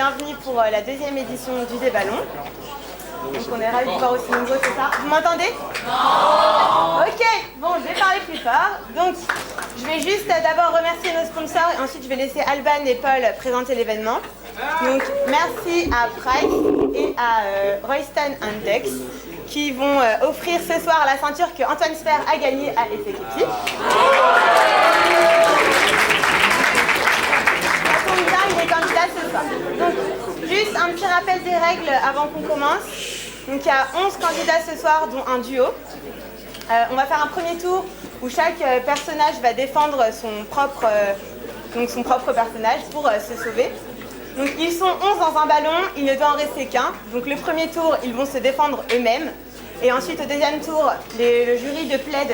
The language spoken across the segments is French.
bienvenue pour la deuxième édition du Déballon. Donc on est ravis de voir aussi nombreux ce soir. Vous m'entendez? Non. Ok, bon, je vais parler plus fort. Donc, je vais juste d'abord remercier nos sponsors et ensuite je vais laisser Alban et Paul présenter l'événement. Donc, merci à Price et à Royston and Dex qui vont offrir ce soir la ceinture que Antoine Sfer a gagnée à SFKT. Ça tombe bien, il est candidat ce soir. Donc, juste un petit rappel des règles avant qu'on commence. Donc, il y a 11 candidats ce soir, dont un duo. On va faire un premier tour où chaque personnage va défendre son propre personnage pour se sauver. Donc, ils sont 11 dans un ballon, il ne doit en rester qu'un. Donc, le premier tour, ils vont se défendre eux-mêmes. Et ensuite, au deuxième tour, le jury de plaid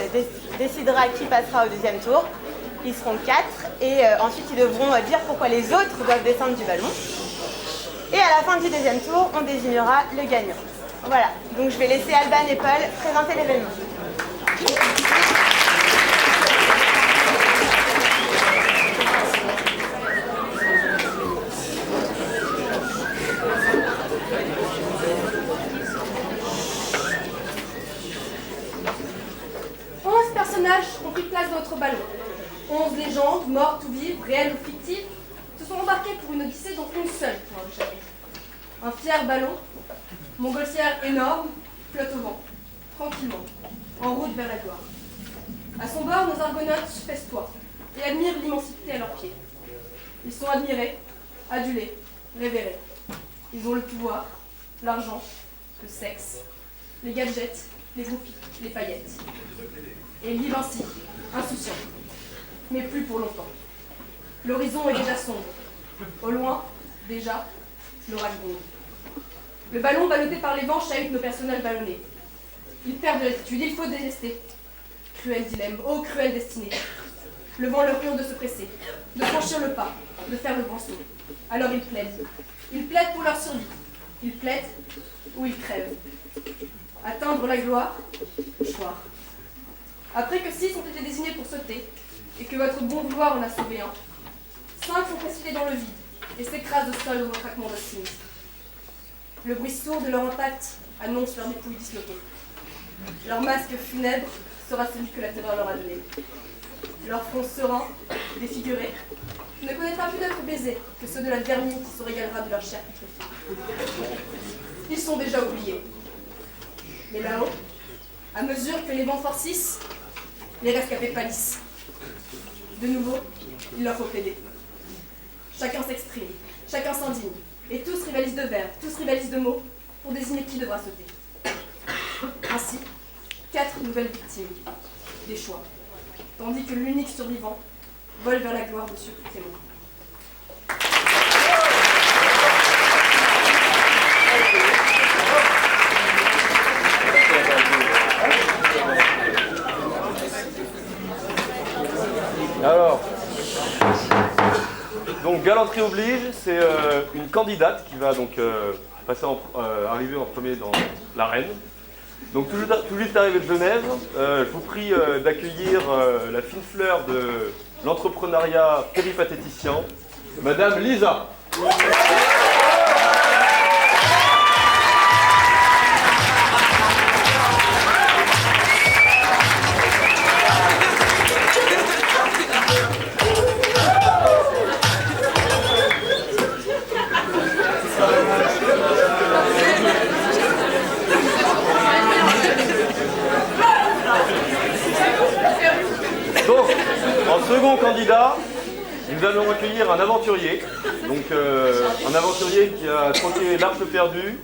décidera qui passera au deuxième tour. Ils seront 4 et ensuite, ils devront dire pourquoi les autres doivent descendre du ballon. Et à la fin du deuxième tour, on désignera le gagnant. Voilà, donc je vais laisser Alban et Paul présenter l'événement. Personnages ont pris place dans notre ballon. 11 légendes, mortes ou vives, réelles ou fictives, se sont embarquées pour une odyssée dont une seule pour échapper. Un fier ballon, montgolfière énorme, flotte au vent, tranquillement, en route vers la gloire. À son bord, nos argonautes festoient et admirent l'immensité à leurs pieds. Ils sont admirés, adulés, révérés. Ils ont le pouvoir, l'argent, le sexe, les gadgets, les groupies, les paillettes. Et ils vivent ainsi, insouciants, mais plus pour longtemps. L'horizon est déjà sombre. Au loin, déjà, l'orage gronde. Le ballon ballotté par les vents chahute nos personnages ballonnés. Ils perdent de l'altitude, il faut délester. Cruel dilemme, oh cruelle destinée. Le vent leur hurle de se presser, de franchir le pas, de faire le grand saut. Alors ils plaident. Ils plaident pour leur survie. Ils plaident ou ils crèvent. Atteindre la gloire, choir. Après que 6 ont été désignés pour sauter, et que votre bon vouloir en a sauvé un, 5 sont précipités dans le vide, et s'écrasent au sol dans un craquement de sinistre. Le bruit sourd de leur impact annonce leur dépouille disloquée. Leur masque funèbre sera celui que la terreur leur a donné. Leur front serein, défiguré, ne connaîtra plus d'autres baisers que ceux de la vermine qui se régalera de leur chair putréfiée. Ils sont déjà oubliés. Mais là-haut, à mesure que les vents forcissent, les rescapés pâlissent. De nouveau, il leur faut plaider. Chacun s'exprime, chacun s'indigne, et tous rivalisent de vers, tous rivalisent de mots, pour désigner qui devra sauter. Ainsi, 4 nouvelles victimes, des choix, tandis que l'unique survivant vole vers la gloire de ceux qui témoignent. Alors, donc galanterie oblige, c'est une candidate qui va donc arriver en premier dans l'arène. Donc tout juste arrivée de Genève, je vous prie d'accueillir la fine fleur de l'entrepreneuriat péripatéticien, Madame Lisa. Second candidat, nous allons accueillir un aventurier, donc un aventurier qui a troqué l'arche perdue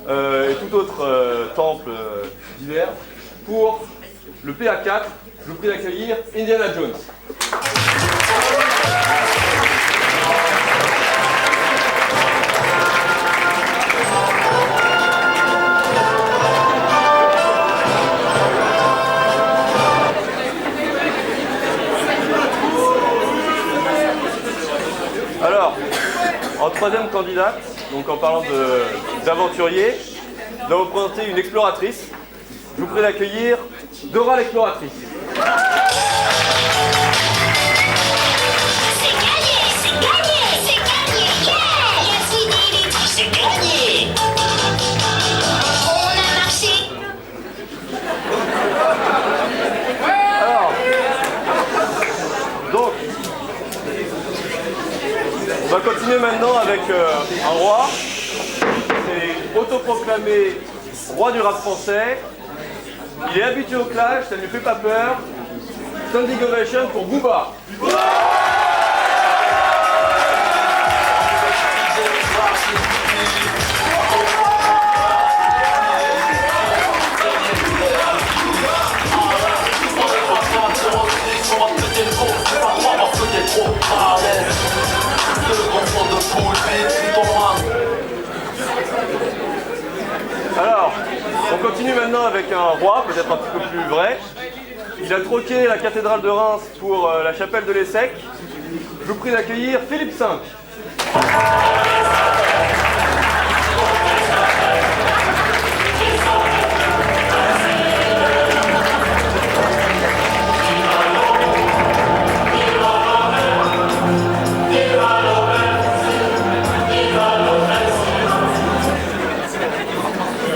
et tout autre temple divers pour le PA4. Je vous prie d'accueillir Indiana Jones. Alors, en troisième candidate, donc en parlant d'aventurier, nous allons vous présenter une exploratrice. Je vous prie d'accueillir Dora l'exploratrice. C'est gagné, yeah! Yes, we did maintenant avec un roi. C'est autoproclamé roi du rap français. Il est habitué au clash, ça ne lui fait pas peur. Standing ovation pour Booba. Alors, on continue maintenant avec un roi, peut-être un petit peu plus vrai. Il a troqué la cathédrale de Reims pour la chapelle de l'Essec. Je vous prie d'accueillir Philippe V.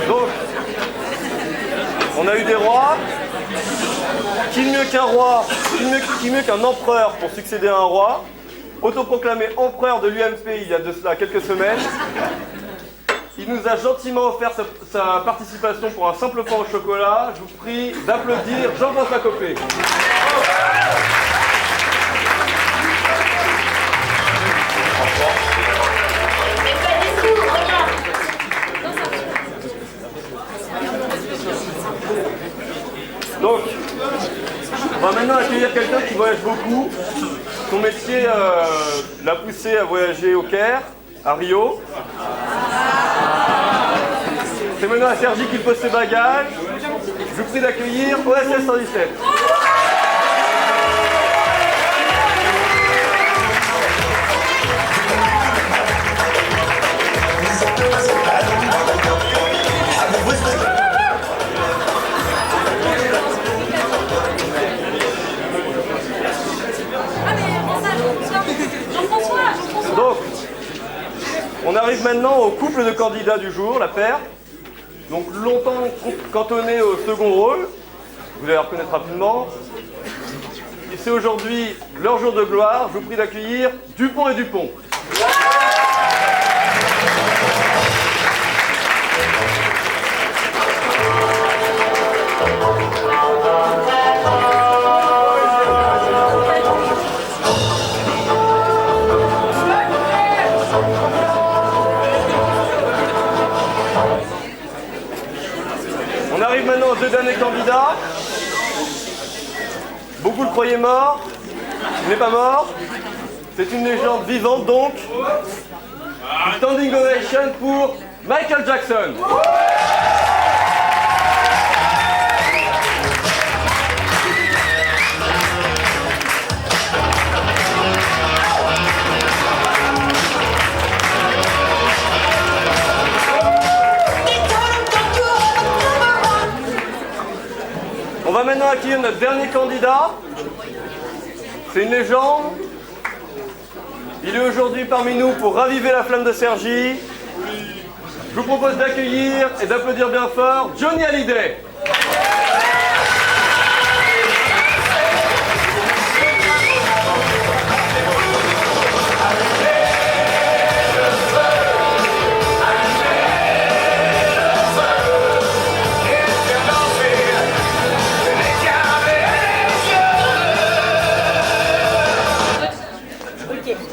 Donc, on a eu des rois. Qui mieux qu'un roi, qui mieux qu'un empereur pour succéder à un roi, autoproclamé empereur de l'UMP il y a de cela quelques semaines. Il nous a gentiment offert sa participation pour un simple pain au chocolat. Je vous prie d'applaudir Jean-François Copé. Donc, on va maintenant accueillir quelqu'un qui voyage beaucoup. Son métier l'a poussé à voyager au Caire, à Rio. C'est maintenant à Sergi qu'il pose ses bagages. Je vous prie d'accueillir OSS 117. Donc, on arrive maintenant au couple de candidats du jour, la paire. Donc longtemps cantonné au second rôle, vous allez reconnaître rapidement. Et c'est aujourd'hui leur jour de gloire. Je vous prie d'accueillir Dupont et Dupont. On arrive maintenant aux deux derniers candidats. Beaucoup le croyaient mort. Il n'est pas mort. C'est une légende vivante donc. Standing ovation pour Michael Jackson. On va maintenant accueillir notre dernier candidat. C'est une légende. Il est aujourd'hui parmi nous pour raviver la flamme de Cergy. Je vous propose d'accueillir et d'applaudir bien fort Johnny Hallyday.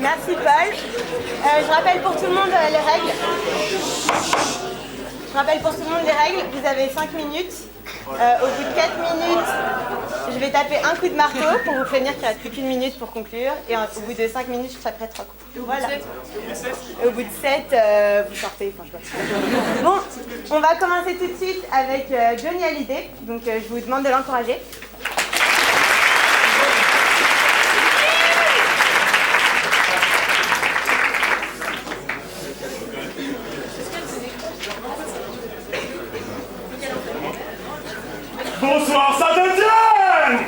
Merci Paul. Je rappelle pour tout le monde les règles. Vous avez 5 minutes. Au bout de 4 minutes, je vais taper un coup de marteau pour vous prévenir qu'il ne reste plus qu'une minute pour conclure. Et au bout de 5 minutes, je taperai 3 coups. Voilà. Et au bout de 7, vous sortez. Bon, on va commencer tout de suite avec Johnny Hallyday. Donc je vous demande de l'encourager. Bonsoir Saint-Étienne.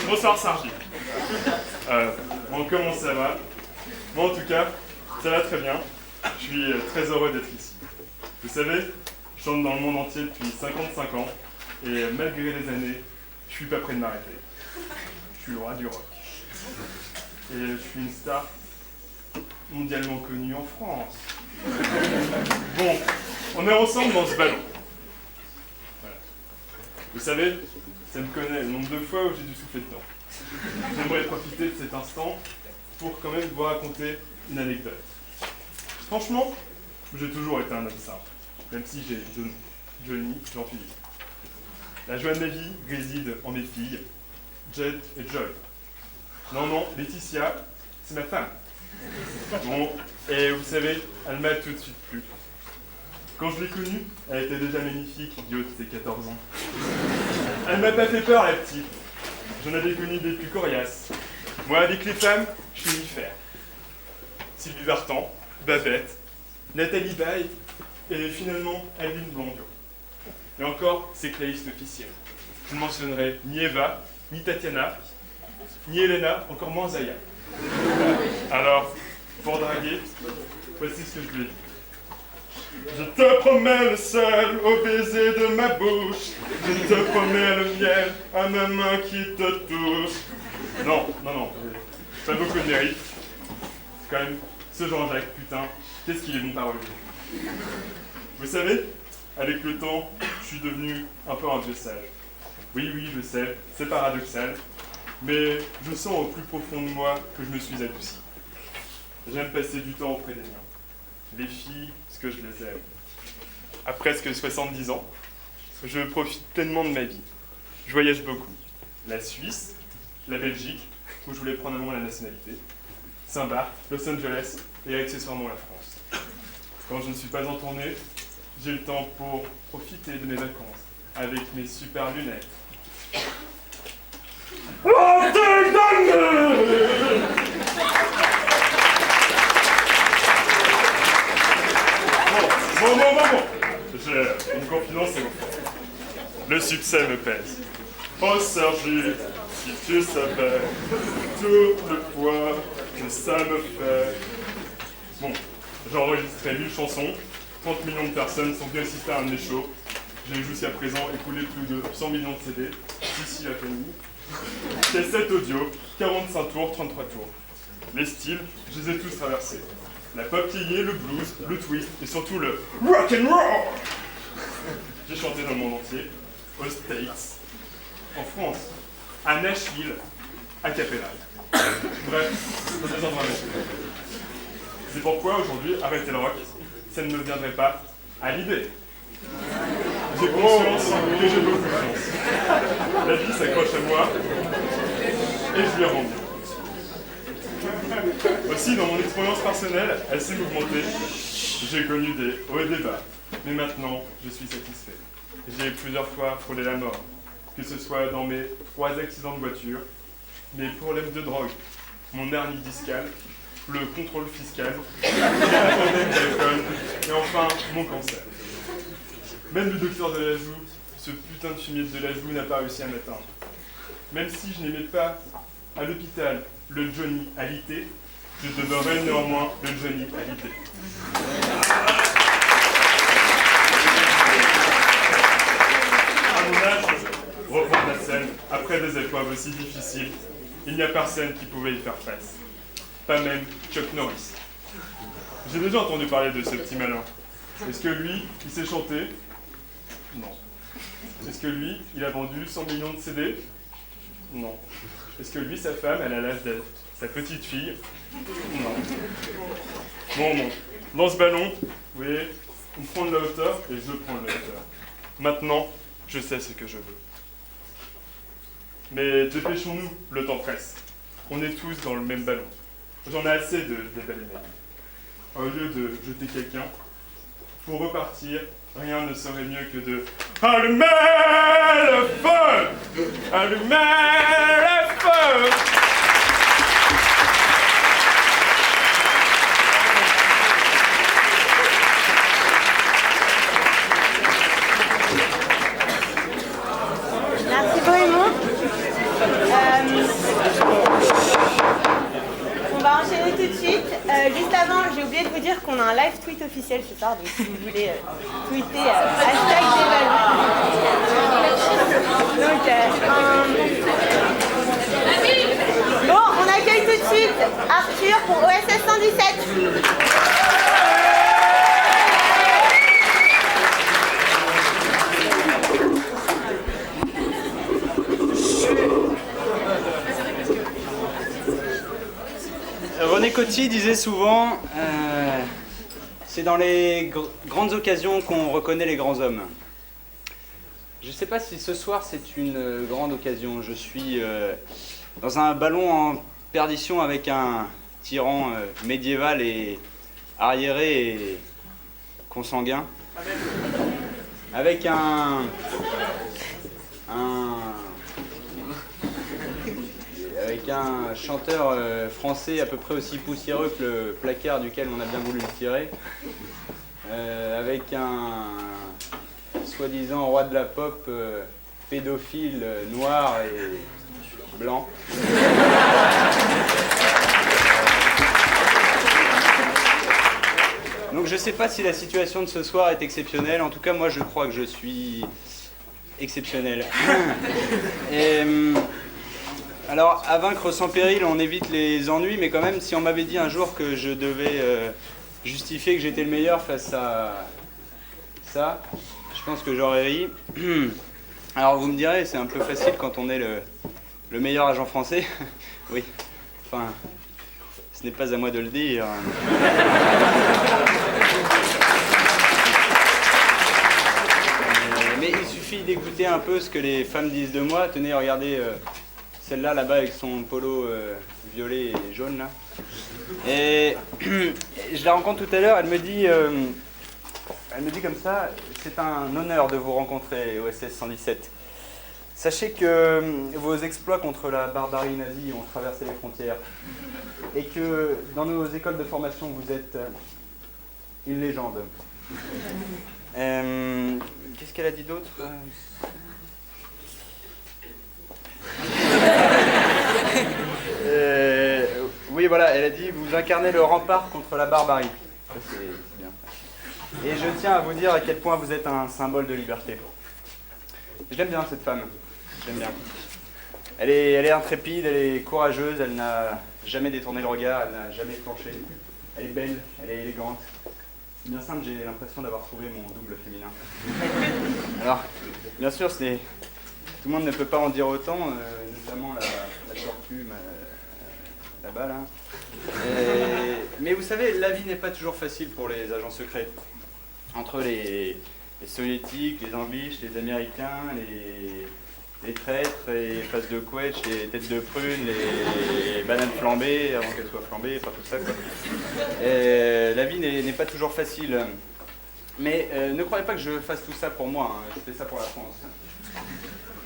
Bonsoir Sargy. Bon, comment ça va? Moi en tout cas, ça va très bien. Je suis très heureux d'être ici. Vous savez, je chante dans le monde entier depuis 55 ans et malgré les années, je suis pas prêt de m'arrêter. Je suis le roi du rock. Et je suis une star mondialement connue en France. Bon, on est ensemble dans ce ballon. Voilà. Vous savez, ça me connaît le nombre de fois où j'ai dû souffler dedans. J'aimerais profiter de cet instant pour quand même vous raconter une anecdote. Franchement, j'ai toujours été un homme simple, même si j'ai deux noms, Johnny, Jean-Philippe. La joie de ma vie réside en mes filles, Jed et Joy. Non, Laetitia, c'est ma femme. Bon, et vous savez, elle m'a tout de suite plu. Quand je l'ai connue, elle était déjà magnifique du haut de ses 14 ans. Elle m'a pas fait peur, la petite. J'en avais connu des plus coriaces. Moi, avec les femmes, je suis m'y faire. Sylvie Vartan, Babette, Nathalie Baye, et finalement, Aline Blondio. Et encore, c'est que la liste officielle. Je ne mentionnerai ni Eva, ni Tatiana, ni Elena, encore moins Zaya. Alors, pour draguer, voici ce que je lui ai dit. Je te promets le sel au baiser de ma bouche. Je te promets le miel à ma main qui te touche. Non, pas beaucoup de mérite. Quand même, ce Jean-Jacques, putain, qu'est-ce qu'il est bon parolier. Vous savez, avec le temps, je suis devenu un peu un vieux sage. Oui, je sais, c'est paradoxal, mais je sens au plus profond de moi que je me suis adouci. J'aime passer du temps auprès des miens. Les filles, ce que je les aime. À presque 70 ans, je profite pleinement de ma vie. Je voyage beaucoup. La Suisse, la Belgique, où je voulais prendre un moment la nationalité, Saint-Barth, Los Angeles et accessoirement la France. Quand je ne suis pas en tournée, j'ai le temps pour profiter de mes vacances avec mes super lunettes. Bon. J'ai une confidence à vous faire. Le succès me pèse. Oh Sergi, si tu savais tout le poids que ça me fait. Bon, j'ai enregistré 1000 chansons, 30 millions de personnes sont venues assister à un de mes shows. J'ai jusqu'à présent écoulé plus de 100 millions de CD, ici la famille. Cassette audio, 45 tours, 33 tours. Les styles, je les ai tous traversés. La pop liée, le blues, le twist et surtout le rock and roll. J'ai chanté dans le monde entier, aux States, en France, à Nashville, à Capella. Bref, dans des endroits magiques. C'est pourquoi aujourd'hui, arrêter le rock, ça ne me viendrait pas à l'idée. J'ai conscience que j'ai beaucoup de chance. La vie s'accroche à moi et je lui rends bien. Aussi, dans mon expérience personnelle, assez mouvementée, j'ai connu des hauts et des bas, mais maintenant, je suis satisfait. J'ai plusieurs fois frôlé la mort, que ce soit dans mes 3 accidents de voiture, mes problèmes de drogue, mon hernie discale, le contrôle fiscal, la problème d'alcool, et enfin, mon cancer. Même le docteur de Lazou, ce putain de fumier de Lazou n'a pas réussi à m'atteindre. Même si je n'aimais pas à l'hôpital le Johnny alité, je demeurais néanmoins le Johnny alité. À mon âge, reprendre la scène, après des épreuves aussi difficiles, il n'y a personne qui pouvait y faire face. Pas même Chuck Norris. J'ai déjà entendu parler de ce petit malin. Est-ce que lui, il sait chanter? Non. Est-ce que lui, il a vendu 100 millions de CD? Non. Est-ce que lui, sa femme, elle a l'âge d'être sa petite fille? Non. Bon. Dans ce ballon, vous voyez, on prend de la hauteur et je prends de la hauteur. Maintenant, je sais ce que je veux. Mais dépêchons-nous, le temps presse. On est tous dans le même ballon. J'en ai assez de déballer ma vie. Au lieu de jeter quelqu'un, pour repartir, rien ne serait mieux que de allumer le feu! Allumer le feu! Merci Bohémond. On va enchaîner tout de suite. Juste avant, j'ai oublié de vous dire qu'on a un live tweet officiel ce soir, donc si vous voulez tweeter hashtag des ballons. Donc, bon, on accueille tout de suite Arthur pour OSS 117. René Coty disait souvent c'est dans les grandes occasions qu'on reconnaît les grands hommes. Je ne sais pas si ce soir c'est une grande occasion. Je suis dans un ballon en perdition avec un tyran médiéval et arriéré et consanguin. Avec un chanteur français à peu près aussi poussiéreux que le placard duquel on a bien voulu le tirer, avec un soi-disant roi de la pop pédophile noir et blanc. Donc je ne sais pas si la situation de ce soir est exceptionnelle, en tout cas moi je crois que je suis exceptionnel. Alors, à vaincre sans péril, on évite les ennuis, mais quand même, si on m'avait dit un jour que je devais justifier que j'étais le meilleur face à ça, je pense que j'aurais ri. Alors, vous me direz, c'est un peu facile quand on est le meilleur agent français. Oui, enfin, ce n'est pas à moi de le dire. Mais il suffit d'écouter un peu ce que les femmes disent de moi. Tenez, regardez... celle-là, là-bas, avec son polo violet et jaune, là. Et je la rencontre tout à l'heure, elle me dit comme ça, c'est un honneur de vous rencontrer, OSS 117. Sachez que vos exploits contre la barbarie nazie ont traversé les frontières. Et que dans nos écoles de formation, vous êtes une légende. Qu'est-ce qu'elle a dit d'autre ? Oui, voilà, elle a dit vous incarnez le rempart contre la barbarie. Ça, c'est bien. Et je tiens à vous dire à quel point vous êtes un symbole de liberté. Je l'aime bien, cette femme. Je l'aime bien. Elle est intrépide, elle est courageuse, elle n'a jamais détourné le regard, elle n'a jamais planché. Elle est belle, elle est élégante. C'est bien simple, j'ai l'impression d'avoir trouvé mon double féminin. Alors, bien sûr, tout le monde ne peut pas en dire autant, notamment la tortue là-bas, là. Mais vous savez, la vie n'est pas toujours facile pour les agents secrets. Entre les soviétiques, les ambiches, les américains, les traîtres, les faces de quetch, les têtes de prune, les bananes flambées, avant qu'elles soient flambées, enfin tout ça, quoi. La vie n'est pas toujours facile. Mais ne croyez pas que je fasse tout ça pour moi, hein. Je fais ça pour la France.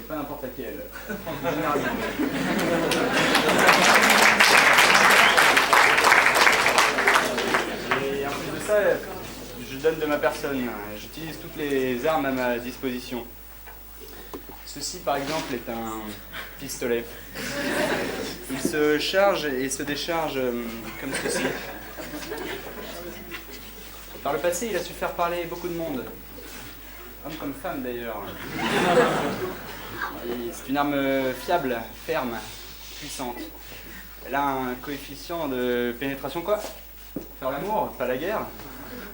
Pas n'importe laquelle. Et en plus de ça, je donne de ma personne. J'utilise toutes les armes à ma disposition. Ceci, par exemple, est un pistolet. Il se charge et se décharge comme ceci. Par le passé, il a su faire parler beaucoup de monde. Homme comme femme, d'ailleurs. C'est une arme fiable, ferme, puissante. Elle a un coefficient de pénétration quoi ? Faire l'amour, pas la guerre.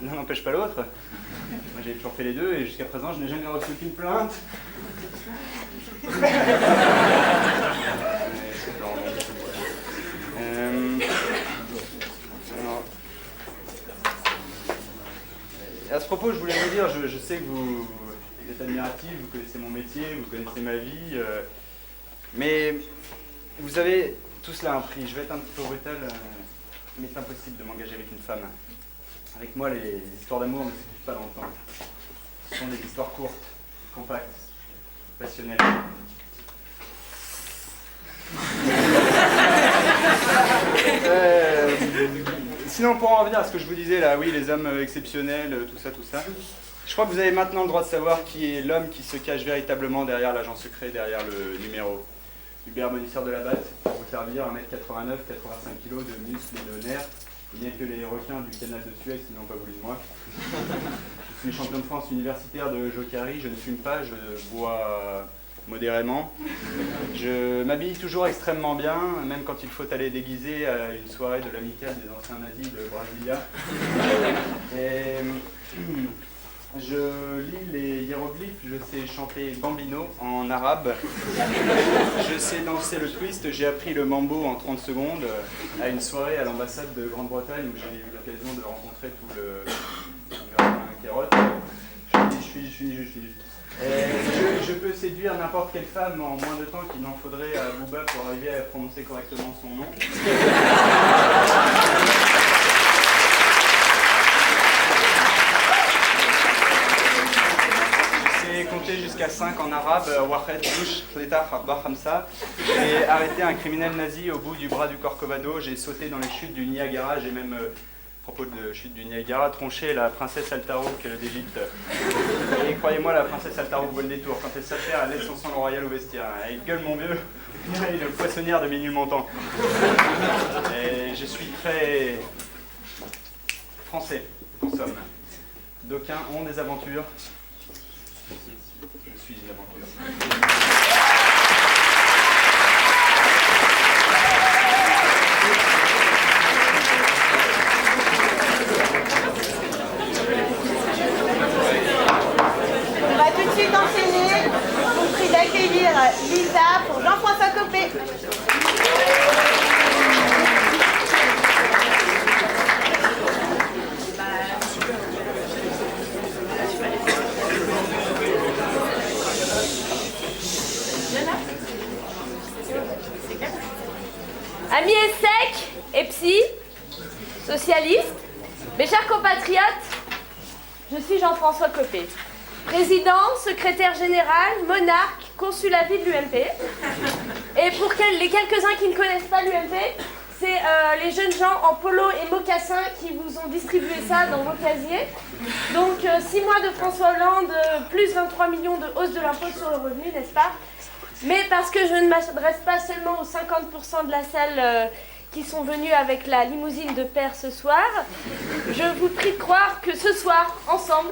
L'un n'empêche pas l'autre. Moi j'ai toujours fait les deux et jusqu'à présent je n'ai jamais reçu aucune plainte. À ce propos, je voulais vous dire, je sais que vous êtes admiratif, vous connaissez mon métier, vous connaissez ma vie, mais vous avez tout cela un prix. Je vais être un petit peu brutal, mais c'est impossible de m'engager avec une femme. Avec moi, les histoires d'amour ne s'écrivent pas dans le temps. Ce sont des histoires courtes, compactes, passionnelles. Sinon, pour en revenir à ce que je vous disais là, oui, les hommes exceptionnels, tout ça. Je crois que vous avez maintenant le droit de savoir qui est l'homme qui se cache véritablement derrière l'agent secret, derrière le numéro. Hubert Bonisseur de la Batte, pour vous servir, 1m89, 85 kg de muscles et de nerfs. Il n'y a que les requins du canal de Suez qui n'ont pas voulu de moi. Je suis champion de France universitaire de Jokari, je ne fume pas, je bois modérément. Je m'habille toujours extrêmement bien, même quand il faut aller déguiser à une soirée de l'amicale des anciens nazis de Brasilia. Et je lis les hiéroglyphes, je sais chanter bambino en arabe, je sais danser le twist, j'ai appris le mambo en 30 secondes à une soirée à l'ambassade de Grande-Bretagne où j'ai eu l'occasion de rencontrer tout le carotte. Je suis. Je peux séduire n'importe quelle femme en moins de temps qu'il n'en faudrait à Booba pour arriver à prononcer correctement son nom. Je sais compter jusqu'à 5 en arabe, Wahed, Douche, Tleta, Arba, Hamsa. J'ai arrêté un criminel nazi au bout du bras du Corcovado, j'ai sauté dans les chutes du Niagara, j'ai même... à propos de chute du Niagara, troncher la princesse Altarouk d'Égypte. Et croyez-moi, la princesse Altarouk vaut le détour. Quand elle s'affaire, elle laisse son sang royal au vestiaire. Elle gueule, mon vieux, elle est le poissonnière de Ménilmontant. Et je suis très français, en somme. D'aucuns ont des aventures. Je suis une aventure. Enchaîner, je vous prie d'accueillir Lisa pour Jean-François Copé. Amis ESSEC et psy, socialistes, mes chers compatriotes, je suis Jean-François Copé. Président, secrétaire général, monarque, consul à vie de l'UMP. Et pour les quelques-uns qui ne connaissent pas l'UMP, c'est les jeunes gens en polo et mocassins qui vous ont distribué ça dans vos casiers. Donc 6 mois de François Hollande, plus 23 millions de hausse de l'impôt sur le revenu, n'est-ce pas? Mais parce que je ne m'adresse pas seulement aux 50% de la salle qui sont venus avec la limousine de père ce soir, je vous prie de croire que ce soir, ensemble,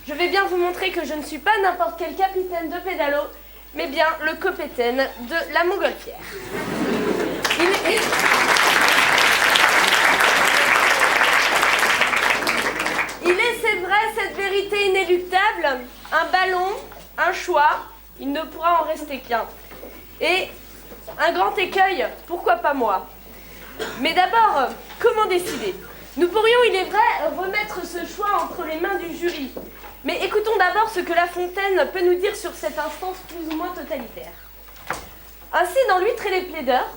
je vais bien vous montrer que je ne suis pas n'importe quel capitaine de pédalo, mais bien le copétaine de la montgolfière. Il est, c'est vrai, cette vérité inéluctable, un ballon, un choix, il ne pourra en rester qu'un. Et un grand écueil, pourquoi pas moi? Mais d'abord, comment décider? Nous pourrions, il est vrai, remettre ce choix entre les mains du jury. Mais écoutons d'abord ce que La Fontaine peut nous dire sur cette instance plus ou moins totalitaire. Ainsi, dans l'Huître et les plaideurs,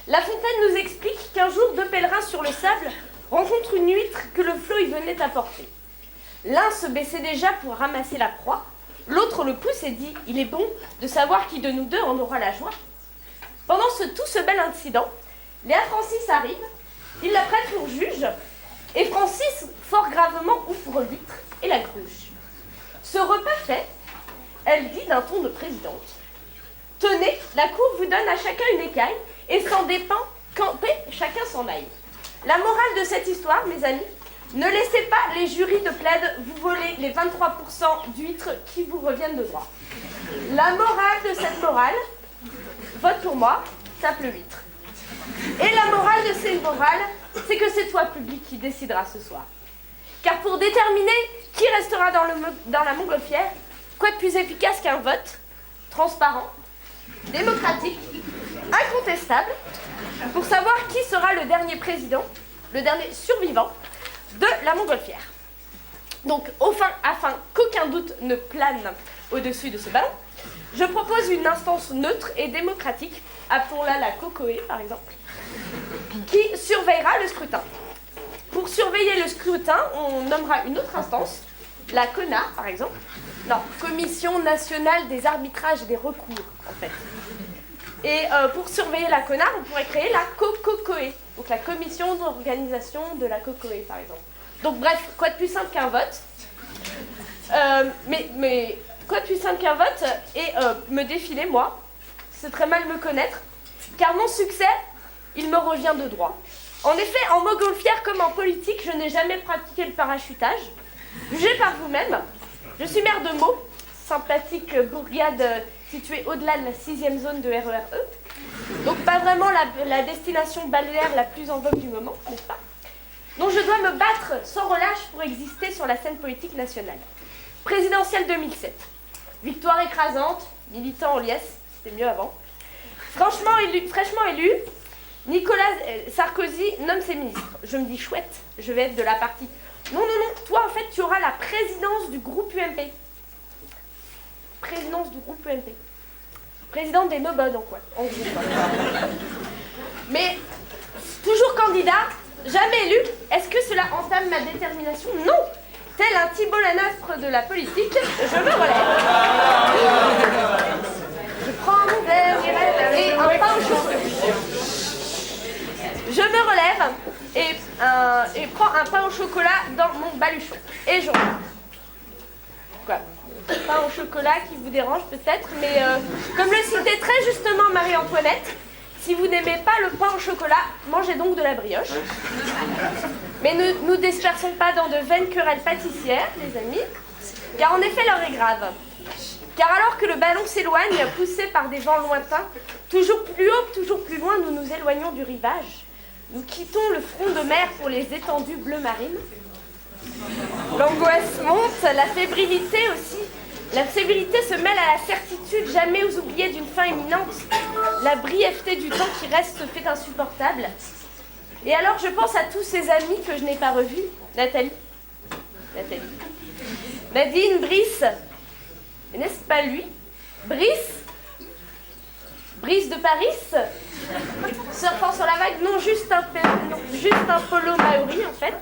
La Fontaine nous explique qu'un jour, 2 pèlerins sur le sable rencontrent une huître que le flot y venait apporter. L'un se baissait déjà pour ramasser la proie, l'autre le pousse et dit « Il est bon de savoir qui de nous deux en aura la joie. » Pendant tout ce bel incident, Léa Francis arrive, il la prête pour juge, et Francis, fort gravement, ouvre l'huître et la gruge. Ce repas fait, elle dit d'un ton de présidente, « Tenez, la cour vous donne à chacun une écaille, et sans dépend, campé, chacun s'en aille. » La morale de cette histoire, mes amis, ne laissez pas les jurys de plaide vous voler les 23% d'huîtres qui vous reviennent de droit. La morale de cette morale, vote pour moi, tape le huître. Et la morale de ces morales, c'est que c'est toi, public, qui décidera ce soir. Car pour déterminer qui restera dans la montgolfière, quoi de plus efficace qu'un vote transparent, démocratique, incontestable, pour savoir qui sera le dernier président, le dernier survivant de la montgolfière. Donc, afin qu'aucun doute ne plane au-dessus de ce ballon, je propose une instance neutre et démocratique, appelons-la la COCOE par exemple, qui surveillera le scrutin. Pour surveiller le scrutin, on nommera une autre instance, la CONA par exemple, non, Commission nationale des arbitrages et des recours en fait. Et pour surveiller la CONA, on pourrait créer la COCOE, donc la commission d'organisation de la COCOE par exemple. Donc bref, quoi de plus simple qu'un vote mais quoi de plus simple qu'un vote et me défiler moi, c'est très mal me connaître, car mon succès, il me revient de droit. En effet, en montgolfière comme en politique, je n'ai jamais pratiqué le parachutage. Jugez par vous-même, je suis maire de Meaux, sympathique bourgade situé au-delà de la 6e zone de RERE. Donc pas vraiment la destination balnéaire la plus en vogue du moment, n'est-ce pas? Donc je dois me battre sans relâche pour exister sur la scène politique nationale. Présidentielle 2007. Victoire écrasante, militant en liesse, c'était mieux avant. Fraîchement élu, Nicolas Sarkozy nomme ses ministres. Je me dis chouette, je vais être de la partie. Non, toi en fait tu auras la présidence du groupe UMP. Présidence du groupe UMP. Présidente des nobody, en gros. Mais toujours candidat, jamais élu, est-ce que cela entame ma détermination? Non. Tel un Thibault Lanafre de la politique, je me relève. Je prends mon verre et un pain au chocolat. Je me relève et prends un pain au chocolat dans mon baluchon. Et je rentre. Quoi? Pain au chocolat qui vous dérange peut-être, mais comme le citait très justement Marie-Antoinette, si vous n'aimez pas le pain au chocolat, mangez donc de la brioche. Mais ne nous dispersons pas dans de vaines querelles pâtissières, les amis, car en effet l'heure est grave. Car alors que le ballon s'éloigne, poussé par des vents lointains, toujours plus haut, toujours plus loin, nous nous éloignons du rivage. Nous quittons le front de mer pour les étendues bleu marine. L'angoisse monte, la fébrilité aussi. La fébrilité se mêle à la certitude jamais oubliée d'une fin imminente. La brièveté du temps qui reste se fait insupportable. Et alors je pense à tous ces amis que je n'ai pas revus. Nathalie. Nadine, Brice. Mais n'est-ce pas lui? Brice de Paris. Surfant sur la vague. Non, juste un polo maori en fait.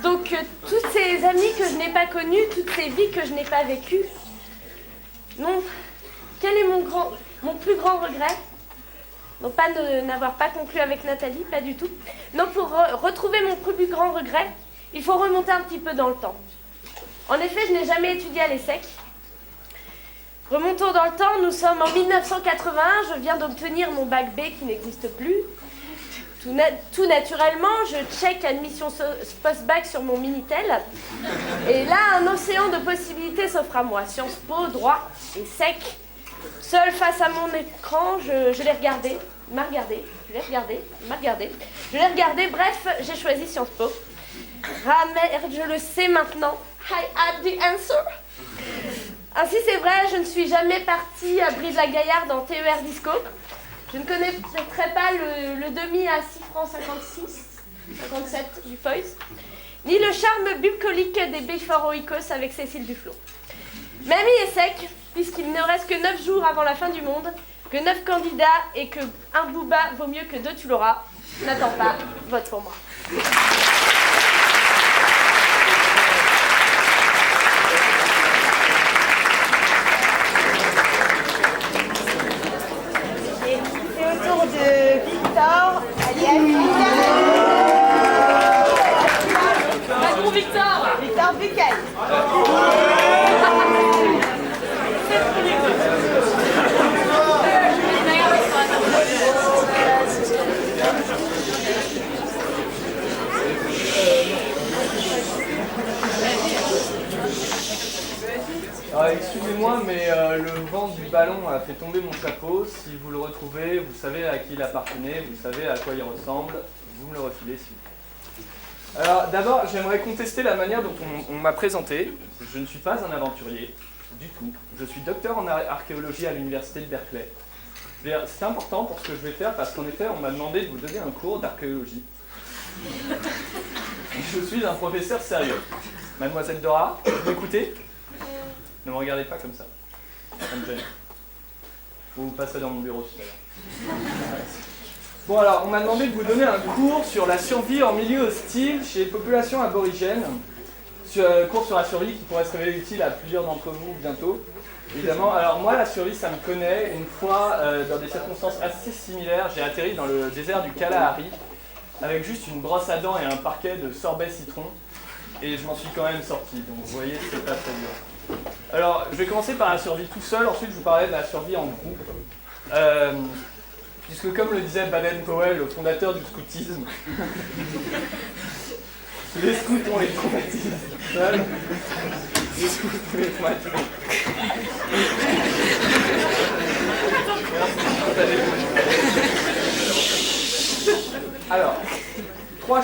Donc, tous ces amis que je n'ai pas connus, toutes ces vies que je n'ai pas vécues. Non, quel est mon plus grand regret? Non, pas de n'avoir pas conclu avec Nathalie, pas du tout. Non, pour retrouver mon plus grand regret, il faut remonter un petit peu dans le temps. En effet, je n'ai jamais étudié à l'ESSEC. Remontons dans le temps, nous sommes en 1981, je viens d'obtenir mon bac B qui n'existe plus. Tout naturellement, je check admission post-bac sur mon Minitel. Et là, un océan de possibilités s'offre à moi. Sciences Po, droit et sec. Seule face à mon écran, je l'ai regardé. Il m'a regardé. Je l'ai regardé. Il m'a regardé. Je l'ai regardé. Bref, j'ai choisi Sciences Po. Ah merde, je le sais maintenant. I had the answer. Ainsi, c'est vrai, je ne suis jamais partie à Brive-la-Gaillarde en TER Disco. Je ne connaîtrais pas le demi à 6 francs 57 du Foy's, ni le charme bucolique des Before Oikos avec Cécile Duflot. Mais ami est sec, puisqu'il ne reste que 9 jours avant la fin du monde, que 9 candidats et que un booba vaut mieux que 2 tu l'auras. N'attends pas, vote pour moi. Autour de Victor, alias Patron Victor! Victor Bucaille. Excusez-moi, mais le vent du ballon a fait tomber mon chapeau. Si vous le retrouvez, vous savez à qui il appartenait, vous savez à quoi il ressemble. Vous me le refilez, s'il vous plaît. Alors, d'abord, j'aimerais contester la manière dont on m'a présenté. Je ne suis pas un aventurier, du tout. Je suis docteur en archéologie à l'université de Berkeley. C'est important pour ce que je vais faire, parce qu'en effet, on m'a demandé de vous donner un cours d'archéologie. Je suis un professeur sérieux. Mademoiselle Dora, vous m'écoutez ? Ne me regardez pas comme ça. Ça me gêne. Vous passerez dans mon bureau tout à l'heure. Bon alors, on m'a demandé de vous donner un cours sur la survie en milieu hostile chez les populations aborigènes. Cours sur la survie qui pourrait se révéler utile à plusieurs d'entre vous bientôt. Évidemment, alors moi la survie ça me connaît. Une fois, dans des circonstances assez similaires, j'ai atterri dans le désert du Kalahari avec juste une brosse à dents et un parquet de sorbet citron. Et je m'en suis quand même sorti, donc vous voyez, c'est pas très dur. Alors, je vais commencer par la survie tout seul, ensuite je vous parlerai de la survie en groupe. Puisque comme le disait Baden-Powell, le fondateur du scoutisme, les scouts ont les traumatismes seuls, les scouts ont les traumatismes.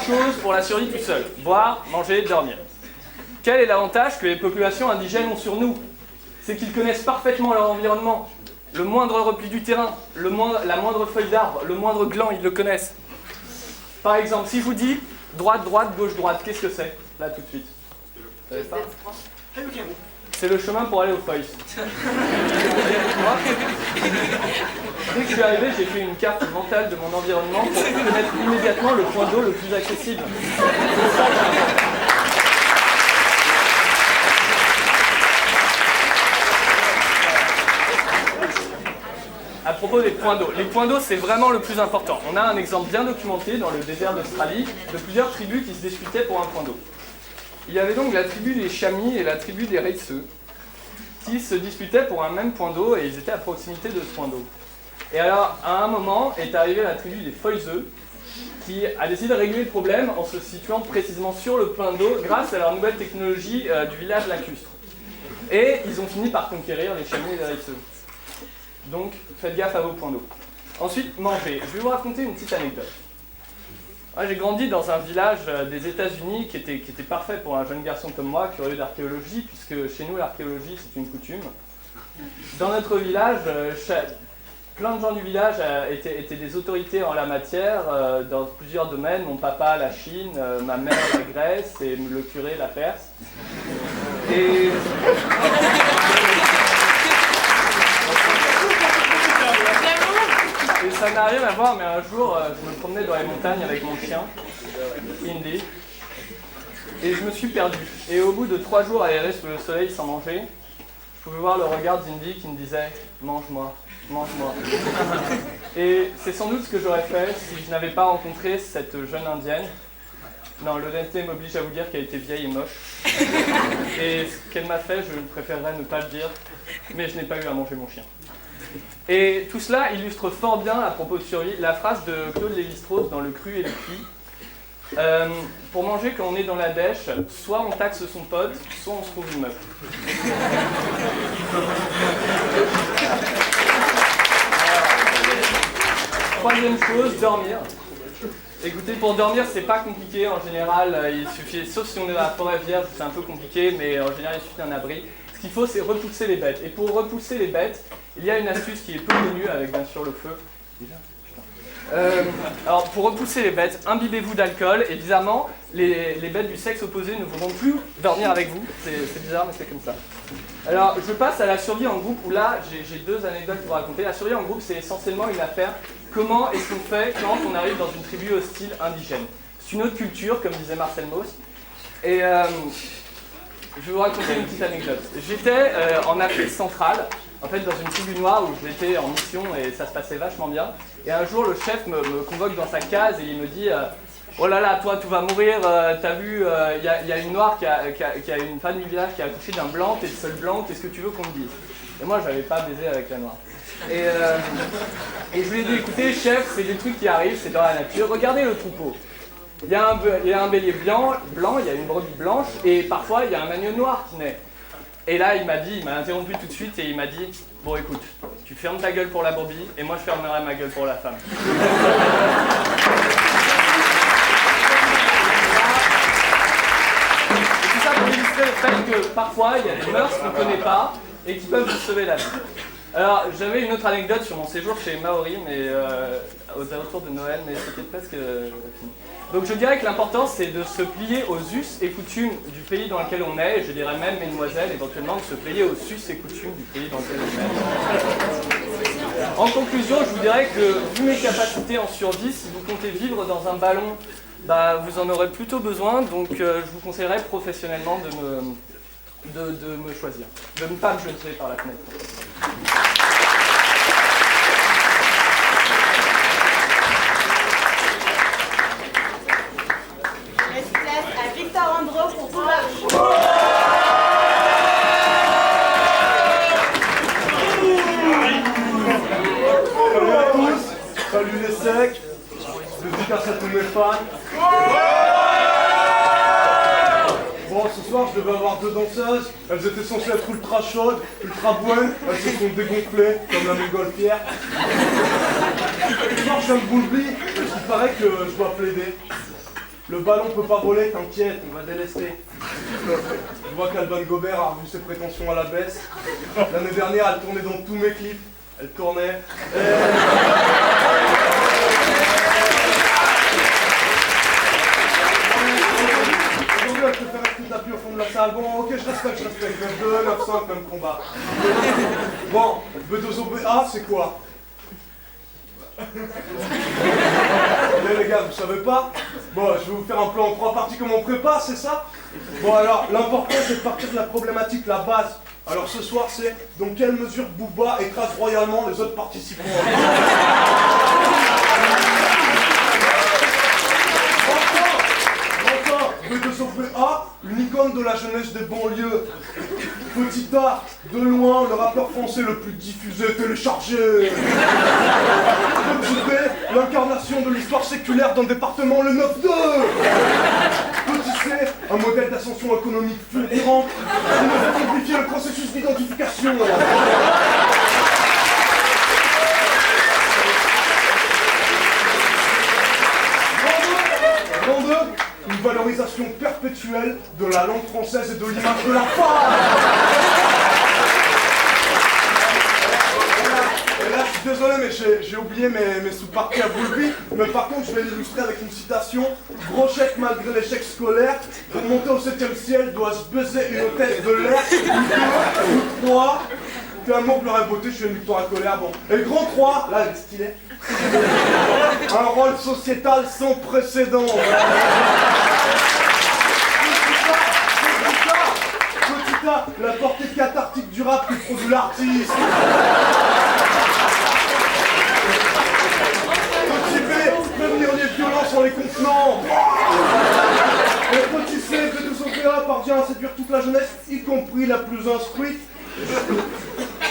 chose pour la survie tout seul. Boire, manger, dormir. Quel est l'avantage que les populations indigènes ont sur nous? C'est qu'ils connaissent parfaitement leur environnement. Le moindre repli du terrain, la moindre feuille d'arbre, le moindre gland, ils le connaissent. Par exemple, si je vous dis droite, droite, gauche, droite, qu'est-ce que c'est? Là, tout de suite. Vous savez pas? C'est le chemin pour aller aux feuilles. Dès que je suis arrivé, j'ai fait une carte mentale de mon environnement pour connaître immédiatement le point d'eau le plus accessible. C'est ça que j'aime. À propos des points d'eau. Les points d'eau, c'est vraiment le plus important. On a un exemple bien documenté dans le désert d'Australie de plusieurs tribus qui se disputaient pour un point d'eau. Il y avait donc la tribu des Chamis et la tribu des Reitseux qui se disputaient pour un même point d'eau et ils étaient à proximité de ce point d'eau. Et alors, à un moment, est arrivée la tribu des Foizeux qui a décidé de régler le problème en se situant précisément sur le point d'eau grâce à leur nouvelle technologie du village lacustre. Et ils ont fini par conquérir les Chamis et les Reitseux. Donc, faites gaffe à vos points d'eau. Ensuite, manger. Je vais vous raconter une petite anecdote. Moi, j'ai grandi dans un village des États-Unis qui était parfait pour un jeune garçon comme moi, curieux d'archéologie, puisque chez nous, l'archéologie, c'est une coutume. Dans notre village, plein de gens du village étaient des autorités en la matière, dans plusieurs domaines. Mon papa, la Chine, ma mère, la Grèce, et le curé, la Perse. Et ça n'a rien à voir, mais un jour, je me promenais dans les montagnes avec mon chien, Indy, et je me suis perdu. Et au bout de 3 jours à errer sous le soleil sans manger, je pouvais voir le regard d'Indy qui me disait « Mange-moi, mange-moi ». Et c'est sans doute ce que j'aurais fait si je n'avais pas rencontré cette jeune indienne. Non, l'honnêteté m'oblige à vous dire qu'elle était vieille et moche. Et ce qu'elle m'a fait, je préférerais ne pas le dire, mais je n'ai pas eu à manger mon chien. Et tout cela illustre fort bien, à propos de survie, la phrase de Claude Lévi-Strauss dans Le Cru et le Cuit. Pour manger quand on est dans la dèche, soit on taxe son pote, soit on se trouve une meuf. Troisième chose, dormir. Écoutez, pour dormir, c'est pas compliqué en général, il suffit, sauf si on est dans la forêt vierge, c'est un peu compliqué, mais en général, il suffit d'un abri. Ce qu'il faut, c'est repousser les bêtes. Et pour repousser les bêtes, il y a une astuce qui est peu connue, avec bien sûr le feu. Alors, pour repousser les bêtes, imbibez-vous d'alcool, et bizarrement, les bêtes du sexe opposé ne voudront plus dormir avec vous. C'est bizarre, mais c'est comme ça. Alors, je passe à la survie en groupe, où là, j'ai 2 anecdotes pour raconter. La survie en groupe, c'est essentiellement une affaire. Comment est-ce qu'on fait quand on arrive dans une tribu hostile indigène? C'est une autre culture, comme disait Marcel Mauss. Et je vais vous raconter une petite anecdote. J'étais en Afrique centrale, en fait dans une tribu noire où j'étais en mission et ça se passait vachement bien. Et un jour, le chef me convoque dans sa case et il me dit oh là là, toi, tu vas mourir, t'as vu, y a une noire qui a une femme du village qui a accouché d'un blanc, t'es le seul blanc, qu'est-ce que tu veux qu'on me dise? Et moi, j'avais pas baisé avec la noire. Et je lui ai dit, écoutez, chef, c'est des trucs qui arrivent, c'est dans la nature, regardez le troupeau. Il y a un bélier blanc, il y a une brebis blanche, et parfois, il y a un agneau noir qui naît. Et là, il m'a interrompu tout de suite, et il m'a dit, bon, écoute, tu fermes ta gueule pour la brebis, et moi, je fermerai ma gueule pour la femme. Pour illustrer le fait que parfois il y a des mœurs qu'on ne connaît pas et qui peuvent vous sauver la vie. Alors j'avais une autre anecdote sur mon séjour chez Maori, mais aux alentours de Noël, mais c'était presque fini. Donc je dirais que l'important c'est de se plier aux us et coutumes du pays dans lequel on est, et je dirais même, mesdemoiselles, éventuellement de se plier aux us et coutumes du pays dans lequel on est. En conclusion, je vous dirais que vu mes capacités en survie, si vous comptez vivre dans un ballon, vous en aurez plutôt besoin, donc je vous conseillerais professionnellement de me choisir, de ne pas me jeter par la fenêtre. Laisse place à Victor Andro pour tout marche. Salut à tous, salut les secs. Dédicace à tous mes fans. Bon, ce soir je devais avoir 2 danseuses. Elles étaient censées être ultra chaudes, ultra bonnes. Elles se sont dégonflées comme la montgolfière. Ce soir je viens de Boulby, parce qu'il paraît que je dois plaider. Le ballon peut pas voler, t'inquiète, on va délester. Je vois qu'Alban Gobert a revu ses prétentions à la baisse. L'année dernière, elle tournait dans tous mes clips. Elle tournait. Aujourd'hui, elle préfère rester tapis au fond de la salle. Bon, ok, je respecte. 9-2, 9-5, même combat. Bon, B2OBA, c'est quoi? Les gars, vous savez pas? Bon, je vais vous faire un plan en 3 parties comme on prépare, c'est ça? Bon alors, l'important c'est de partir de la problématique, la base. Alors ce soir c'est dans quelle mesure Booba écrase royalement les autres participants. Encore, B2OBA, une icône de la jeunesse des banlieues. Petit A, de loin, le rappeur français le plus diffusé, téléchargé. Petit B, l'incarnation de l'histoire séculaire d'un département, le 9-2. Petit C, un modèle d'ascension économique fulgurant qui nous fait simplifier le processus d'identification. Grand 2, une valorisation perpétuelle de la langue française et de l'image de la femme. Et là, je suis désolé, mais j'ai oublié mes sous-parties à Boulby. Mais par contre, je vais l'illustrer avec une citation. Gros chèque malgré l'échec scolaire. Pour monter au 7e ciel, doit se baiser une hôtesse de l'air. Ou 2, ou 3. Que amour, gloire et beauté, je suis une victoire à colère. Bon. Et le grand 3, là, elle est stylée. Un rôle sociétal sans précédent. Petit A, la portée cathartique du rap que produit l'artiste. Petit B, prévenir les violences en les contenant. Et petit C, B2OBA parvient à séduire toute la jeunesse, y compris la plus instruite.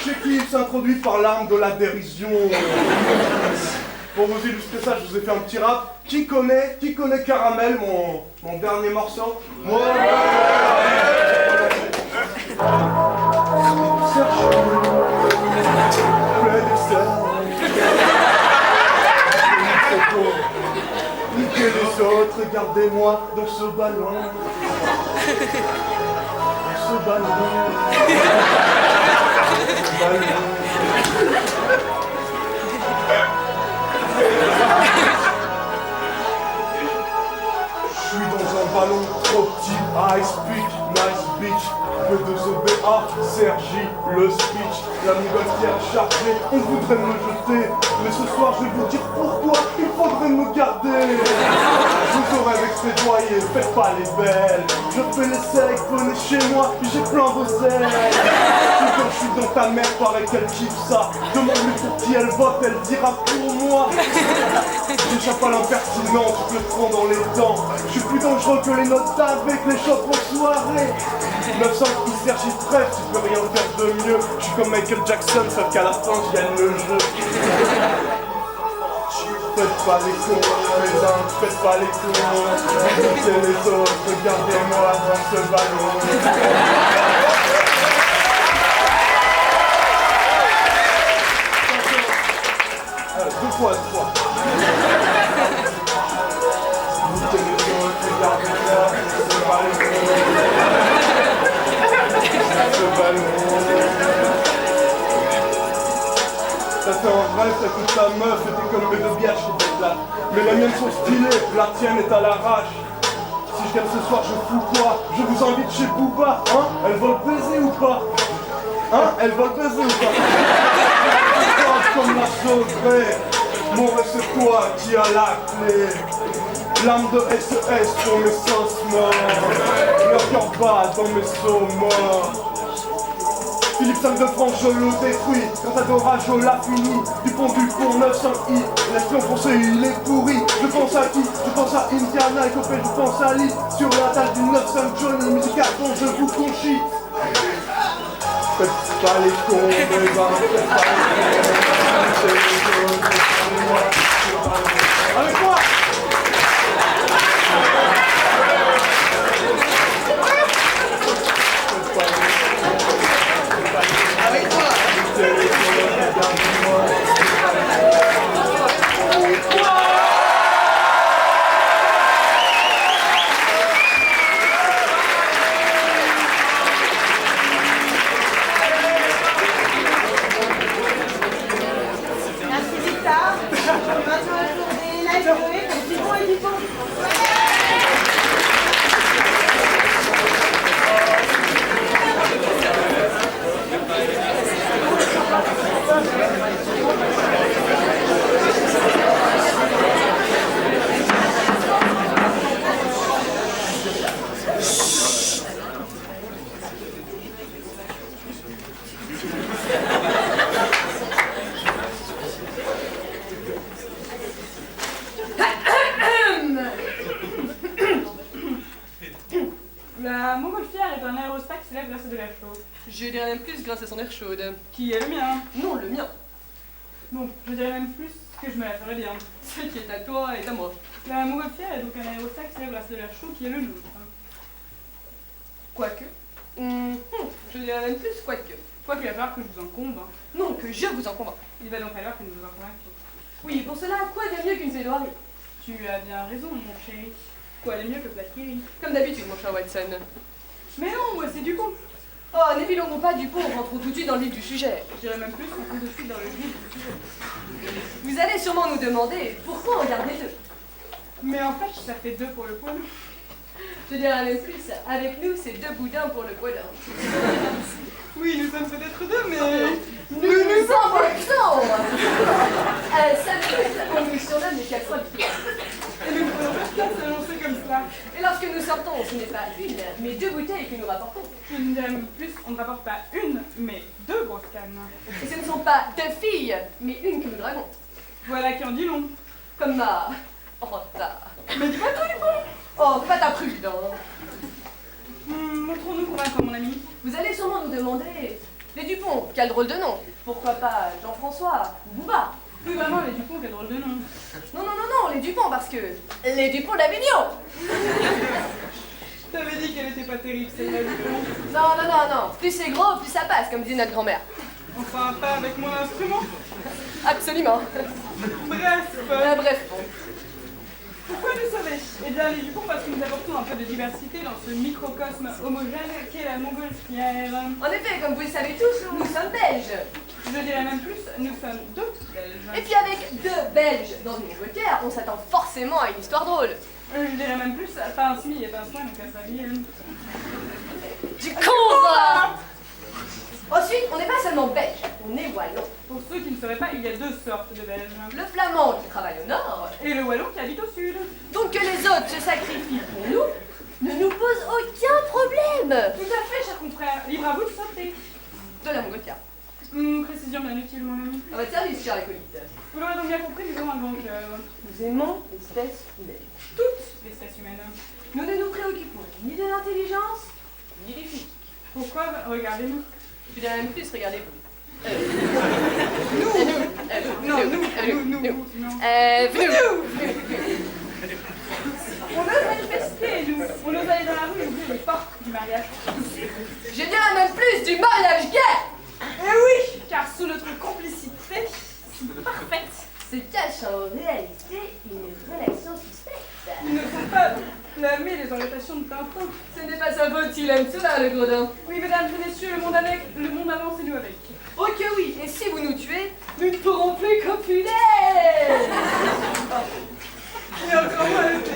Chez qui il s'introduit par l'arme de la dérision. Pour vous illustrer ça, je vous ai fait un petit rap. Qui connaît Caramel, mon dernier morceau? Moi, niquez les autres, regardez-moi dans ce ballon. Dans ce ballon. Je suis dans un ballon trop petit. I speak, nice bitch. B2OBA, Sergi, le speech. La montgolfière chargée, on voudrait me jeter. Mais ce soir je vais vous dire pourquoi il faudrait me garder. Vous aurez expédoyé, faites pas les belles. Je fais l'essai, venez chez moi, j'ai plein d'oseille. Quand je suis dans ta mère, pareil qu'elle kiffe ça. Demande-lui pour qui elle vote, elle dira pour moi. J'échappe à l'impertinent, tu te le prends dans les dents. Je suis plus dangereux que les notes avec les chocs en soirée. 900 qui Sergi Frère, tu peux rien faire de mieux. Je suis comme Michael Jackson, sauf qu'à la fin je gagne le jeu. Faites pas les cons, les uns, faites pas les cons. Niquez les autres, regardez-moi dans ce ballon. Deux fois. Niquez les autres, regardez-moi dans ce ballon. Ça fait un rêve, ça coûte ta meuf et t'es comme mes deux bières chez Bella. Mais les miennes sont stylées, la tienne est à l'arrache. Si je gagne ce soir, je fous quoi? Je vous invite chez Booba, hein? Elles veulent baiser ou pas? Hein? Elles veulent baiser ou pas? Comme la sauverait, mon c'est toi qui a la clé. L'âme de SES pour mes sauces morts. Leur cœur bat dans mes sauts morts. Philippe 5 de France, je le détruis. Quand d'orage, je l'a fini. Du pont 900i. L'espion français, il est pourri. Je pense à qui? Je pense à Indiana et Copé, je pense à Lee. Sur la table du 900 Johnny, musical dont je vous conchis. Faites pas les cons, les gars, faites pas les cons. Avec moi! dirais même plus grâce à son air chaude. Qui est le mien? Non, le mien. Bon, je dirais même plus que je me la ferais bien. Ce qui est à toi est à moi. La montgolfière est donc un aérostat qui sert grâce de l'air chaud qui est le nôtre. Quoique. Je dirais même plus quoique. Quoi qu'il va falloir que je vous en convainc. Non, que je vous en convainc. Il va donc falloir que nous vous en convainquions. Oui, pour cela, quoi de mieux qu'une plaidoirie? Tu as bien raison, mon chéri. Quoi de mieux que Platini? Comme d'habitude, mon cher Watson. Mais non, moi c'est Dupont. Oh, n'épilons pas du pont, rentrons tout de suite dans le vif du sujet. Je dirais même plus qu'on peut de suite dans le vif du sujet. Vous allez sûrement nous demander pourquoi on garde les deux. Mais en fait, ça fait 2 pour le poil. Je dirais même plus, avec nous, c'est 2 boudins pour le poids d'un. Oui, nous sommes peut-être 2, mais... Nous nous embrassons. Ça nous, on nous surnomme les 4 fois de pied. Et nous ne pouvons pas se lancer comme cela. Et lorsque nous sortons, ce n'est pas une, mais 2 bouteilles que nous rapportons. Je ne dirais même plus, on ne rapporte pas une, mais 2 grosses cannes. Et ce ne sont pas 2 filles, mais une que nous draguons. Voilà qui en dit long. Comme ma... Rota. Mais dis pas tout, Dupont. Oh, pas ta prudence. Montrons-nous convaincants, mon ami. Vous allez sûrement nous demander... Les Dupont, quel drôle de nom. Pourquoi pas Jean-François ou Bouba? Oui, vraiment, les Dupont, quel drôle de nom. Non, les Dupont, parce que... Les Dupont d'Avignon. Je t'avais dit qu'elle était pas terrible, celle-là, Dupont. Non. Plus c'est gros, plus ça passe, comme dit notre grand-mère. Enfin, pas avec mon instrument. Absolument. Bref. Bon. Pourquoi nous savez? Eh bien, les Dupont, parce que nous apportons un peu de diversité dans ce microcosme homogène qu'est la montgolfière. En effet, comme vous le savez tous, nous sommes belges. Je dirais même plus, nous sommes 2 Belges. Et puis avec 2 Belges dans une Angleterre, on s'attend forcément à une histoire drôle. Je dirais même plus, pas un smi et pas un soin, donc à sa ville. Du con, ça. Ensuite, on n'est pas seulement belge, on est wallon. Pour ceux qui ne sauraient pas, il y a 2 sortes de Belges. Le flamand qui travaille au nord, Et le wallon qui habite au sud. donc que les autres se sacrifient pour nous, ne nous pose aucun problème. Tout à fait, cher confrère. Libre à vous de sauter. De la Montgolfière. Précision bien utile, mon ami. À votre service, cher acolyte. Vous l'aurez donc bien compris, nous avons un grand cœur. Nous aimons l'espèce humaine. Toutes l'espèce humaine. Nous ne nous préoccupons ni de l'intelligence, ni du physique. Pourquoi? Regardez-nous. Je dirais même plus, regardez-vous. Nous. On ose manifester, nous. On ose aller dans la rue et ouvrir les portes du mariage. Je dirais même plus du mariage gay. Eh oui, car sous notre complicité si parfaite, se cache en réalité une relation suspecte. il ne faut pas blâmer les orientations de Tintin. Ce n'est pas sa faute, il aime cela, le gredin. Oui, mesdames et messieurs, le monde avance et nous avec. Oh que oui, et si vous nous tuez, nous ne pourrons plus copuler. Et encore moins le thé.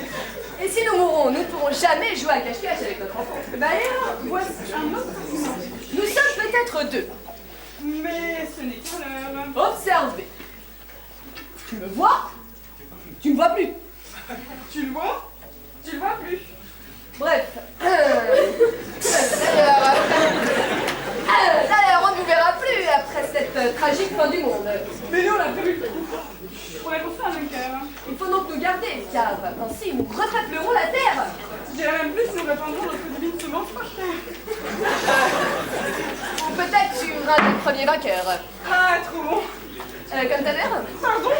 Et si nous mourrons, nous ne pourrons jamais jouer à cache-cache avec notre enfant. D'ailleurs, voici un autre argument. Nous sommes peut-être 2. Mais ce n'est qu'un leurre. Observez. Tu me vois? Tu me vois plus. Tu le vois? Tu le vois plus. Bref. D'ailleurs, on ne nous verra plus après cette tragique fin du monde. Mais nous, on l'a prévu. On a construit un bunker. Il faut donc nous garder, car ainsi nous repeuplerons la Terre. Je dirais même plus, nous répandrons notre divine semence par terre. Ou peut-être tu seras le premier vainqueur. Ah, trop bon. Comme ta mère? Pardon?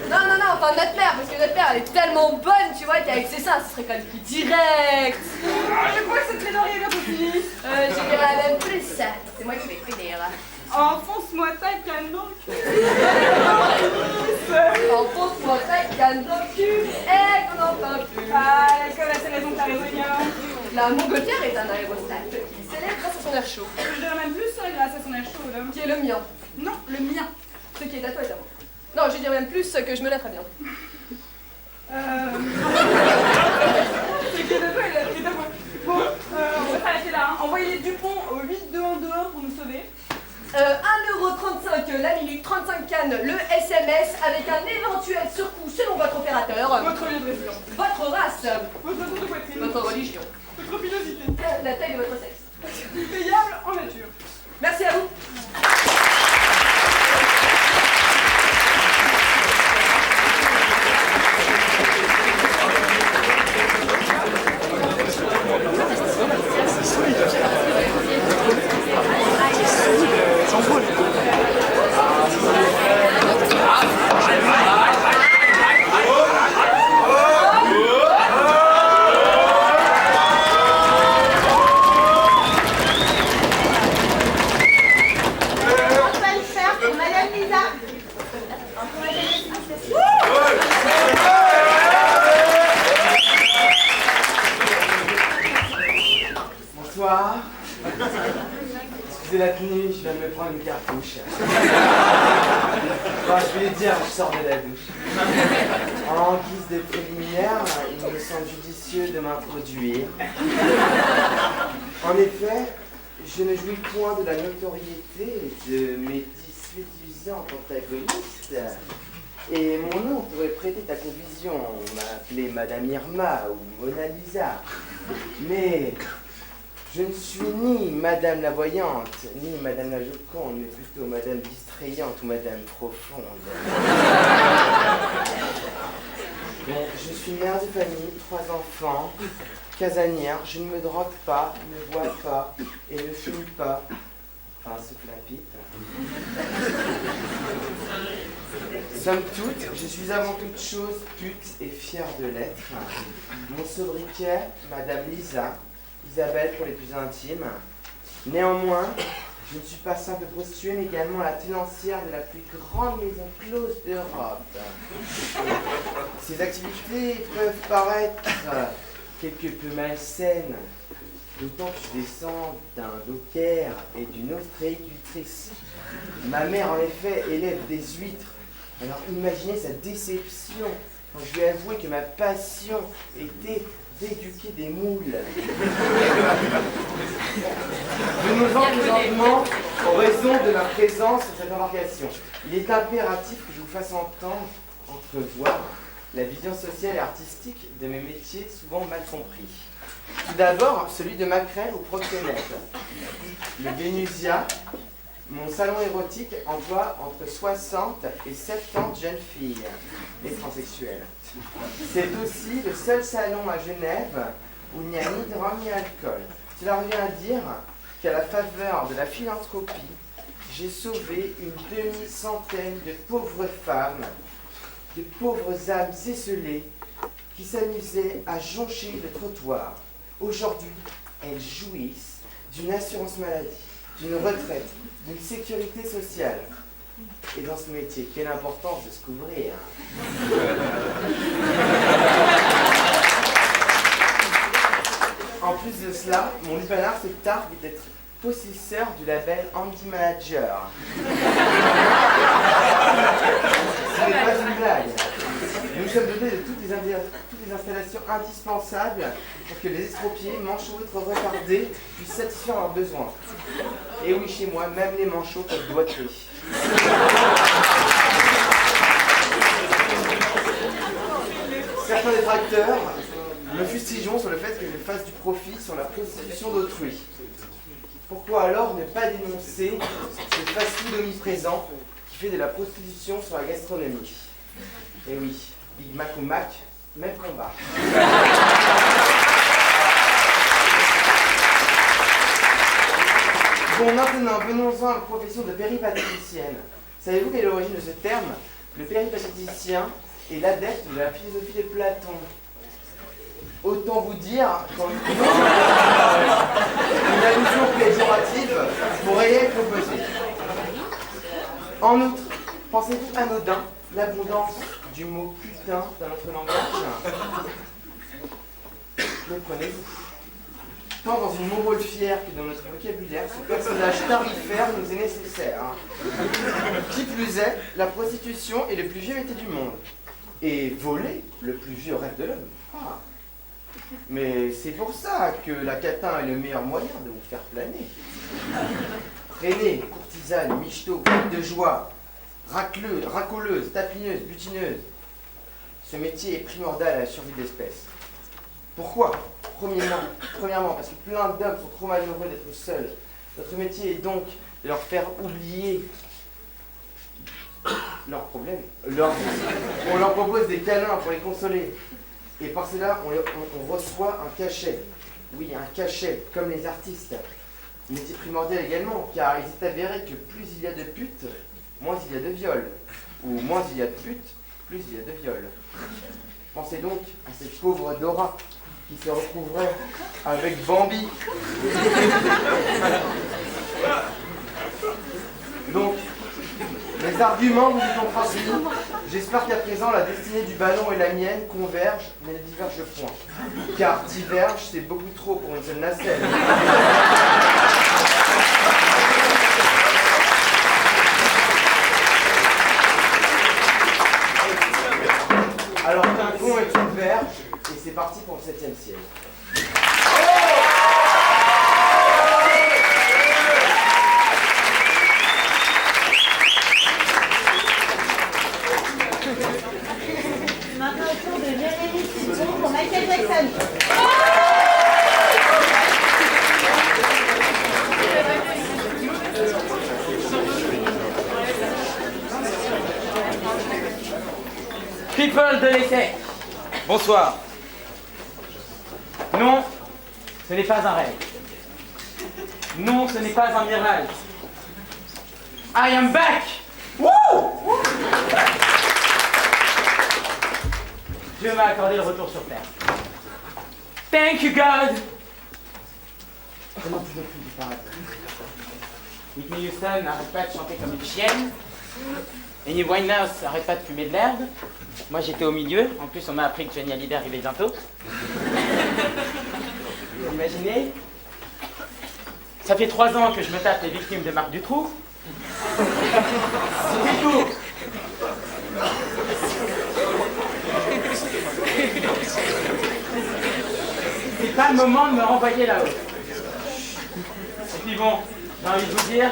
Non, enfin notre mère, parce que notre mère elle est tellement bonne, tu vois, qu'avec ses seins, ce serait comme qui direct. Je crois que cette plaidoirie est bientôt finie. Je dirais même plus, c'est moi qui vais finir. Enfonce-moi ta canne dans le cul. Enfonce-moi ta canne dans le cul et qu'on n'en parle plus. Ah, comme elle a raison, t'as raison, Yann. La montgolfière est un aérostat qui s'élève grâce à son air chaud, Je dirais même plus, grâce à son air chaud, là. qui est le mien. Non, le mien. Ce qui est à toi est à moi. Non, je dirais même plus que je me lève très bien. Ce qui est à toi est à moi. Bon, on va s'arrêter là. Hein. Envoyez Dupont au 8-2-1-2-1 pour nous sauver. 1,35€ la minute, 35 cannes le SMS avec un éventuel surcoût selon votre opérateur. Votre lieu de résidence. Votre race. Votre tour de poitrine. Votre religion. Votre pilosité. La taille de votre sexe. Payable en nature. Merci à vous. Sweet. douche. Enfin, je vais dire, je sors de la douche. En guise de préliminaire, il me semble judicieux de m'introduire. En effet, je ne jouis point de la notoriété de mes 18 ans protagonistes. Et mon nom pourrait prêter ta confusion. On m'a appelé Madame Irma ou Mona Lisa. Mais je ne suis ni Madame la Voyante, ni Madame la Joconde, mais plutôt Madame Distrayante ou Madame Profonde. Bon, je suis mère de famille, 3 enfants, casanière, je ne me drogue pas, ne bois pas et ne fume pas. Enfin, sauf la pipe. Somme toute, je suis avant toute chose pute et fière de l'être. Mon sobriquet, Madame Lisa, Isabelle pour les plus intimes. Néanmoins, je ne suis pas simple prostituée, mais également la tenancière de la plus grande maison close d'Europe. Ces activités peuvent paraître quelque peu malsaines, d'autant que je descends d'un docker et d'une ostréicultrice. Ma mère, en effet, élève des huîtres. Alors imaginez sa déception quand je lui ai avoué que ma passion était d'éduquer des moules. Venons-en présentement en raison de ma présence sur cette embarcation. Il est impératif que je vous fasse entendre, entrevoir, la vision sociale et artistique de mes métiers souvent mal compris. Tout d'abord, celui de maquerelle ou proxénète. Le Vénusia, mon salon érotique, emploie entre 60 et 70 jeunes filles, les transsexuelles. C'est aussi le seul salon à Genève où il n'y a ni drogue ni alcool. Cela revient à dire qu'à la faveur de la philanthropie, j'ai sauvé une demi-centaine de pauvres femmes, de pauvres âmes esselées qui s'amusaient à joncher le trottoir. Aujourd'hui, elles jouissent d'une assurance maladie, d'une retraite, d'une sécurité sociale. Et dans ce métier, quelle importance de se couvrir. En plus de cela, mon lupanard se targue d'être possesseur du label Handy Manager. Ce n'est pas une blague. Nous sommes dotés de toutes les installations indispensables pour que les estropiés, manchots ou autres retardés puissent satisfaire leurs besoins. Et oui, chez moi, même les manchots peuvent doiter. Certains détracteurs me fustigeront sur le fait que je fasse du profit sur la prostitution d'autrui. Pourquoi alors ne pas dénoncer ce fast-food omniprésent qui fait de la prostitution sur la gastronomie? Et oui, Big Mac ou Mac, même combat. Bon, maintenant, venons-en à la profession de péripatéticienne. Savez-vous quelle est l'origine de ce terme? Le péripatéticien est l'adepte de la philosophie de Platon. Autant vous dire qu'une allusion péjorative pourrait y être opposée. En outre, pensez-vous anodin l'abondance du mot putain dans notre langage? Reprenez-vous. Tant dans une montgolfière que dans notre vocabulaire, ce personnage tarifaire nous est nécessaire. Qui plus est, la prostitution est le plus vieux métier du monde. Et voler, le plus vieux rêve de l'homme. Ah. Mais c'est pour ça que la catin est le meilleur moyen de vous faire planer. Traînée, courtisane, michto, de joie, racoleuse, tapineuse, butineuse. Ce métier est primordial à la survie de l'espèce. Pourquoi? Premièrement, parce que plein d'hommes sont trop malheureux d'être seuls. Notre métier est donc de leur faire oublier leurs problèmes. On leur propose des câlins pour les consoler. Et par cela, on reçoit un cachet. Oui, un cachet, comme les artistes. Métier primordial également, car il est avéré que plus il y a de putes, moins il y a de viols. Ou moins il y a de putes, plus il y a de viols. Pensez donc à cette pauvre Dora qui se retrouverait avec Bambi. Donc, les arguments vous ont transmis. J'espère qu'à présent, la destinée du ballon et la mienne convergent, mais ne divergent point. Car diverge, c'est beaucoup trop pour une seule nacelle. parti pour le 7e siège. Maintenant, au tour de Jérémy Simon pour Michael Jackson. People de l'été, bonsoir. Non, ce n'est pas un rêve. Non, ce n'est pas un mirage. I am back! Woo! Dieu m'a accordé le retour sur terre. Thank you, God! Je n'en pouvais plus du paradis. Whitney Houston n'arrête pas de chanter comme une chienne. Amy Winehouse n'arrête pas de fumer de l'herbe. Moi j'étais au milieu, en plus on m'a appris que Johnny Hallyday arrivait bientôt. Vous imaginez? Ça fait 3 ans que je me tape les victimes de Marc Dutroux. C'est tout. C'est pas le moment de me renvoyer là-haut. Et puis bon, j'ai envie de vous dire,